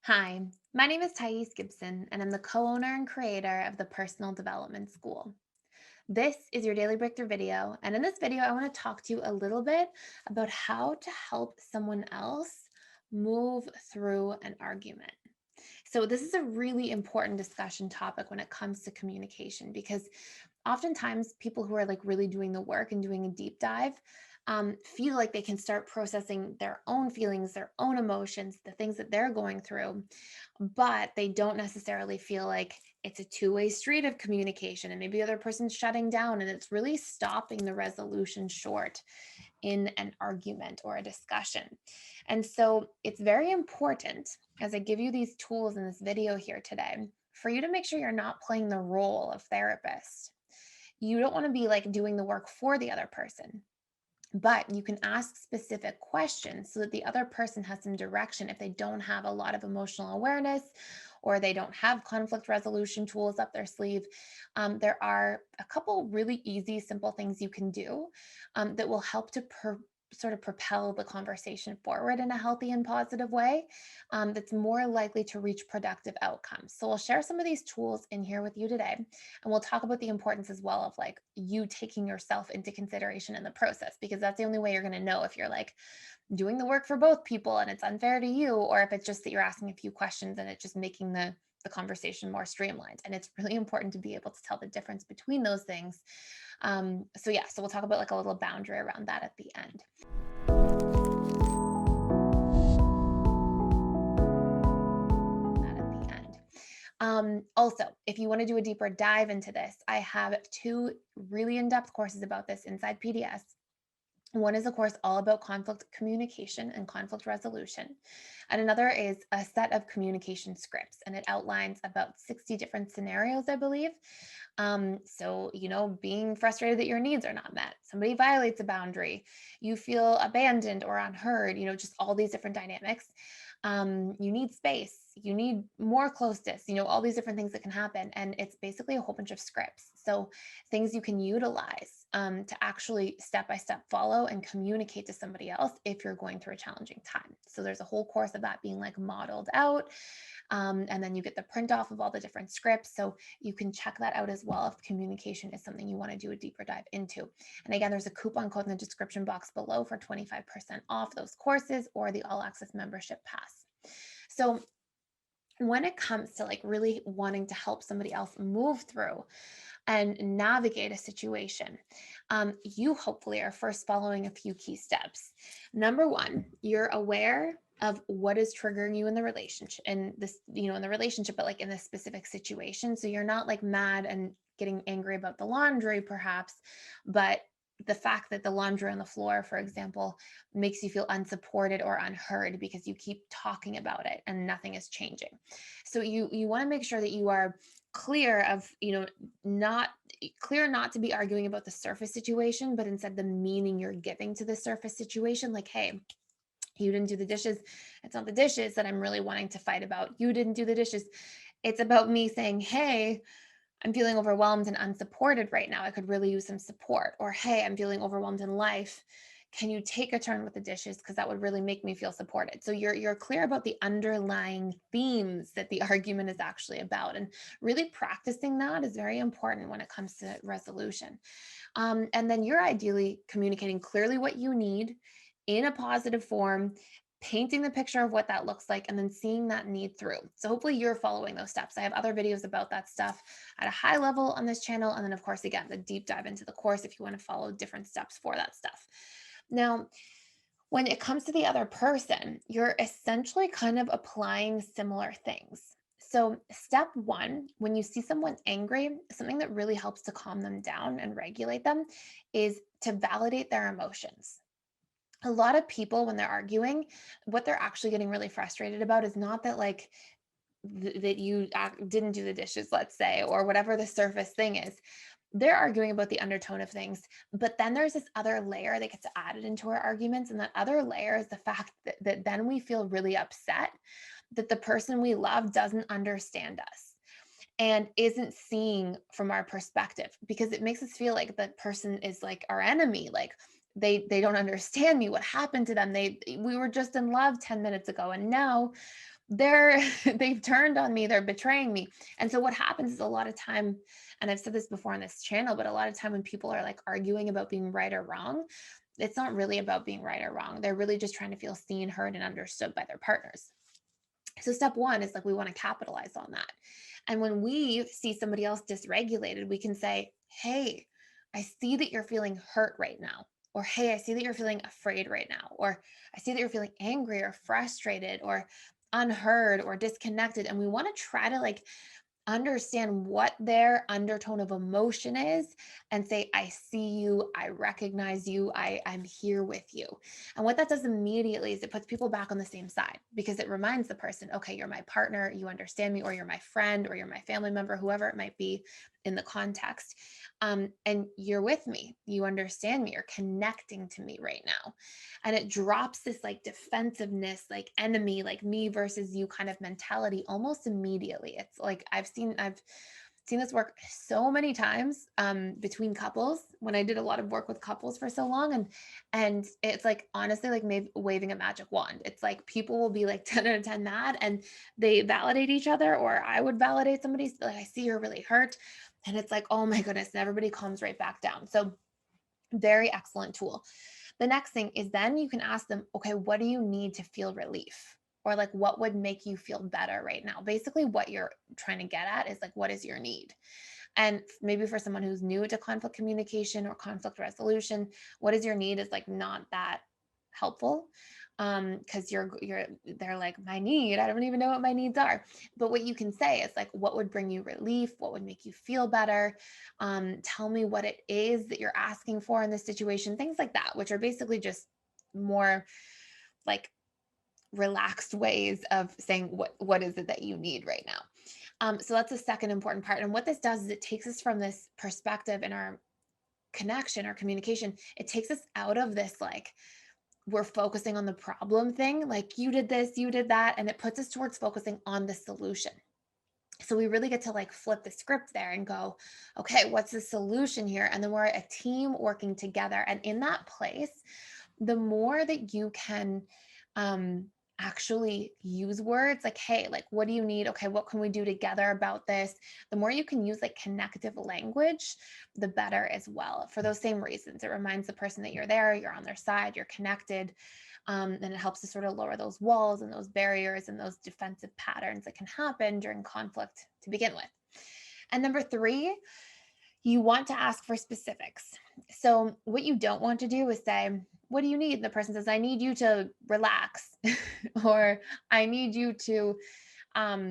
Hi, my name is Gibson, and I'm the co-owner and creator of the Personal Development School. This is your daily breakthrough video, and in this video, I want to talk to you a little bit about how to help someone else move through an argument. So, this is a really important discussion topic when it comes to communication because oftentimes people who are like really doing the work and doing a deep dive feel like they can start processing their own feelings, their own emotions, the things that they're going through, but they don't necessarily feel like it's a two-way street of communication. And maybe the other person's shutting down and it's really stopping the resolution short in an argument or a discussion. And so it's very important as I give you these tools in this video here today for you to make sure you're not playing the role of therapist. You don't want to be like doing the work for the other person, but you can ask specific questions so that the other person has some direction if they don't have a lot of emotional awareness or they don't have conflict resolution tools up their sleeve. There are a couple really easy, simple things you can do that will help to sort of propel the conversation forward in a healthy and positive way that's more likely to reach productive outcomes. So, I'll share some of these tools in here with you today. And we'll talk about the importance as well of like you taking yourself into consideration in the process, because that's the only way you're going to know if you're like doing the work for both people and it's unfair to you, or if it's just that you're asking a few questions and it's just making the conversation more streamlined. And it's really important to be able to tell the difference between those things. So we'll talk about like a little boundary around that at the end. Also, if you want to do a deeper dive into this, I have two really in-depth courses about this inside PDS. One is a course all about conflict communication and conflict resolution. And another is a set of communication scripts, and it outlines about 60 different scenarios, I believe. Being frustrated that your needs are not met, somebody violates a boundary, you feel abandoned or unheard, just all these different dynamics. You need space, you need more closeness, all these different things that can happen. And it's basically a whole bunch of scripts. So things you can utilize to actually step by step follow and communicate to somebody else if you're going through a challenging time. So there's a whole course of that being like modeled out. And then you get the print off of all the different scripts. So you can check that out as well if communication is something you want to do a deeper dive into. And again, there's a coupon code in the description box below for 25% off those courses or the all access membership pass. So when it comes to like really wanting to help somebody else move through and navigate a situation, you hopefully are first following a few key steps. Number one, you're aware of what is triggering you in the relationship, in the relationship, but like in this specific situation. So you're not like mad and getting angry about the laundry, perhaps, but the fact that the laundry on the floor, for example, makes you feel unsupported or unheard because you keep talking about it and nothing is changing. So you want to make sure that you are clear of, not clear not to be arguing about the surface situation, but instead the meaning you're giving to the surface situation. Like, hey, you didn't do the dishes. It's not the dishes that I'm really wanting to fight about. You didn't do the dishes. It's about me saying, hey, I'm feeling overwhelmed and unsupported right now. I could really use some support. Or, hey, I'm feeling overwhelmed in life. Can you take a turn with the dishes? Because that would really make me feel supported. So you're clear about the underlying themes that the argument is actually about. And really practicing that is very important when it comes to resolution. And then you're ideally communicating clearly what you need in a positive form, painting the picture of what that looks like, and then seeing that need through. So hopefully you're following those steps. I have other videos about that stuff at a high level on this channel. And then of course, again, the deep dive into the course if you want to follow different steps for that stuff. Now, when it comes to the other person, you're essentially kind of applying similar things. So, step one, when you see someone angry, something that really helps to calm them down and regulate them is to validate their emotions. A lot of people, when they're arguing, what they're actually getting really frustrated about is not that, like, that you didn't do the dishes, let's say, or whatever the surface thing is. They're arguing about the undertone of things, but then there's this other layer that gets added into our arguments. And that other layer is the fact that then we feel really upset that the person we love doesn't understand us and isn't seeing from our perspective, because it makes us feel like the person is like our enemy. Like they don't understand me. What happened to them? We were just in love 10 minutes ago, and now they're they've turned on me, they're betraying me. And so what happens is a lot of time, and I've said this before on this channel, but a lot of time when people are like arguing about being right or wrong, it's not really about being right or wrong. They're really just trying to feel seen, heard, and understood by their partners. So step one is like we want to capitalize on that. And when we see somebody else dysregulated, we can say, "Hey, I see that you're feeling hurt right now." Or, "Hey, I see that you're feeling afraid right now." Or, "I see that you're feeling angry or frustrated or unheard or disconnected." And we want to try to like understand what their undertone of emotion is and say, "I see you, I recognize you, I'm here with you." And what that does immediately is it puts people back on the same side, because it reminds the person, okay, you're my partner, you understand me, or you're my friend, or you're my family member, whoever it might be in the context. And you're with me, you understand me, you're connecting to me right now. And it drops this like defensiveness, like enemy, like me versus you kind of mentality almost immediately. It's like I've seen this work so many times between couples when I did a lot of work with couples for so long. And it's like honestly like maybe waving a magic wand. It's like people will be like 10 out of 10 mad and they validate each other, or I would validate somebody, like, "I see you're really hurt." And it's like, oh my goodness, and everybody calms right back down. So very excellent tool. The next thing is then you can ask them, okay, what do you need to feel relief? Or like, what would make you feel better right now? Basically, what you're trying to get at is like, what is your need? And maybe for someone who's new to conflict communication or conflict resolution, what is your need is like not that helpful. Because you're they're like, my need, I don't even know what my needs are. But what you can say is like, what would bring you relief? What would make you feel better? Tell me what it is that you're asking for in this situation, things like that, which are basically just more like relaxed ways of saying what is it that you need right now. So that's the second important part. And what this does is it takes us from this perspective in our connection or communication. It takes us out of this like we're focusing on the problem thing, like you did this, you did that, and it puts us towards focusing on the solution. So we really get to like flip the script there and go, okay, what's the solution here? And then we're a team working together. And in that place, the more that you can um, actually use words like, hey, like, what do you need? Okay, what can we do together about this? The more you can use like connective language, the better as well. For those same reasons, it reminds the person that you're there, you're on their side, you're connected. And it helps to sort of lower those walls and those barriers and those defensive patterns that can happen during conflict to begin with. And number three, you want to ask for specifics. So, what you don't want to do is say, "What do you need?" And the person says, "I need you to relax," or "I need you to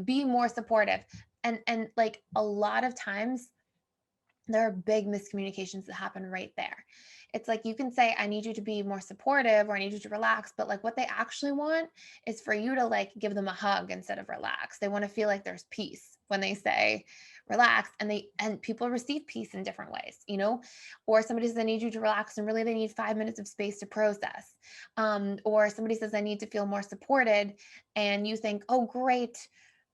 be more supportive." And like a lot of times, there are big miscommunications that happen right there. It's like you can say, "I need you to be more supportive," or "I need you to relax," but like what they actually want is for you to like give them a hug instead of relax. They want to feel like there's peace when they say relax, and people receive peace in different ways, you know? Or somebody says, "I need you to relax," and really they need 5 minutes of space to process. Or somebody says, "I need to feel more supported," and you think, "Oh, great,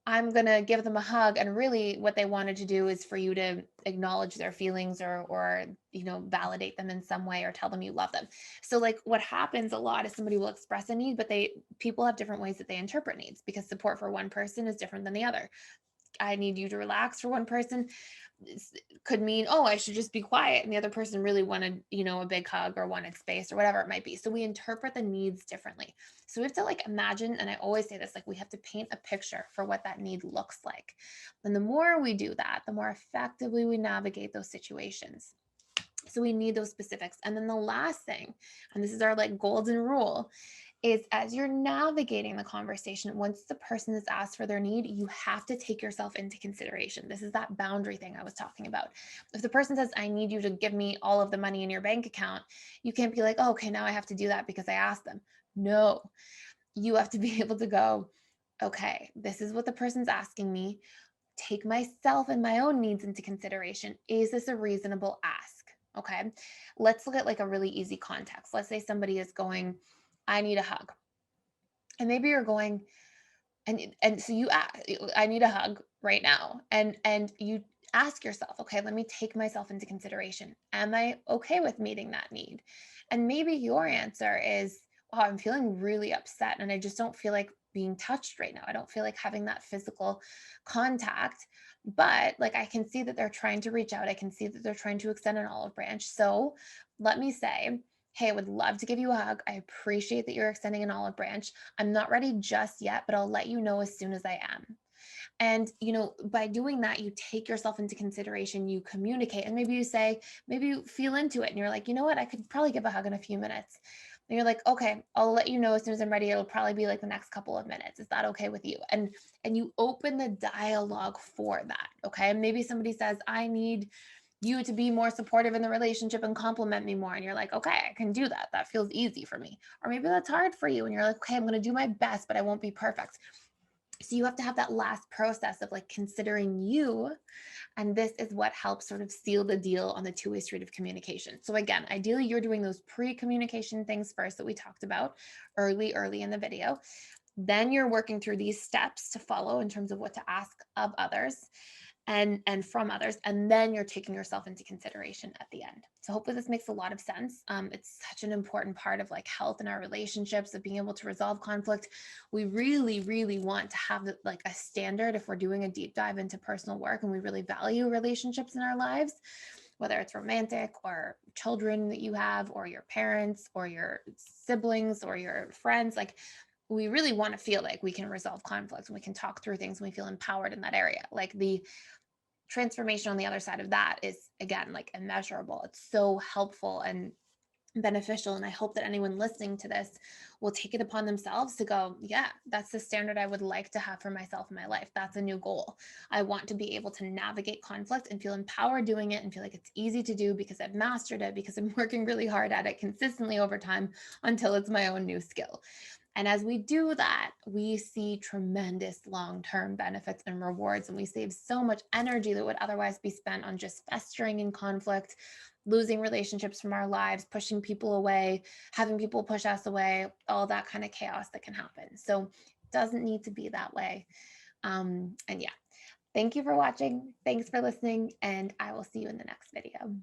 I'm gonna give them a hug," and really what they wanted to do is for you to acknowledge their feelings, or validate them in some way, or tell them you love them. So like what happens a lot is somebody will express a need, but they people have different ways that they interpret needs, because support for one person is different than the other. "I need you to relax" for one person could mean, "Oh, I should just be quiet," and the other person really wanted, a big hug or wanted space or whatever it might be. So we interpret the needs differently. So we have to like imagine, and I always say this, like we have to paint a picture for what that need looks like. And the more we do that, the more effectively we navigate those situations. So we need those specifics. And then the last thing, and this is our like golden rule, is as you're navigating the conversation, once the person has asked for their need, you have to take yourself into consideration. This is that boundary thing I was talking about. If the person says, "I need you to give me all of the money in your bank account," you can't be like, "Oh, okay, now I have to do that because I asked them." No, you have to be able to go, "Okay, this is what the person's asking me. Take myself and my own needs into consideration. Is this a reasonable ask?" Okay. Let's look at like a really easy context. Let's say somebody is going, "I need a hug." And maybe you're going, and so you ask, "I need a hug right now." And you ask yourself, "Okay, let me take myself into consideration. Am I okay with meeting that need?" And maybe your answer is, "Wow, I'm feeling really upset and I just don't feel like being touched right now. I don't feel like having that physical contact, but like I can see that they're trying to reach out. I can see that they're trying to extend an olive branch. So let me say, hey, I would love to give you a hug. I appreciate that you're extending an olive branch. I'm not ready just yet, but I'll let you know as soon as I am. And, by doing that, you take yourself into consideration, you communicate, and maybe you say, maybe you feel into it and you're like, you know what, I could probably give a hug in a few minutes. And you're like, okay, I'll let you know as soon as I'm ready. It'll probably be like the next couple of minutes. Is that okay with you? And you open the dialogue for that. Okay. Maybe somebody says, I need you to be more supportive in the relationship and compliment me more. And you're like, okay, I can do that. That feels easy for me. Or maybe that's hard for you. And you're like, okay, I'm going to do my best, but I won't be perfect. So you have to have that last process of like considering you. And this is what helps sort of seal the deal on the two-way street of communication. So again, ideally you're doing those pre-communication things first that we talked about early in the video. Then you're working through these steps to follow in terms of what to ask of others and from others, and then you're taking yourself into consideration at the end. So hopefully this makes a lot of sense. It's such an important part of like health in our relationships, of being able to resolve conflict. We really want to have like a standard if we're doing a deep dive into personal work and we really value relationships in our lives, whether it's romantic or children that you have or your parents or your siblings or your friends. Like, we really want to feel like we can resolve conflicts and we can talk through things and we feel empowered in that area. Like, the transformation on the other side of that is, again, like immeasurable. It's so helpful and beneficial. And I hope that anyone listening to this will take it upon themselves to go, yeah, that's the standard I would like to have for myself in my life. That's a new goal. I want to be able to navigate conflict and feel empowered doing it and feel like it's easy to do because I've mastered it, because I'm working really hard at it consistently over time until it's my own new skill. And as we do that, we see tremendous long-term benefits and rewards, and we save so much energy that would otherwise be spent on just festering in conflict, losing relationships from our lives, pushing people away, having people push us away, all that kind of chaos that can happen. So it doesn't need to be that way. And yeah, thank you for watching. Thanks for listening, and I will see you in the next video.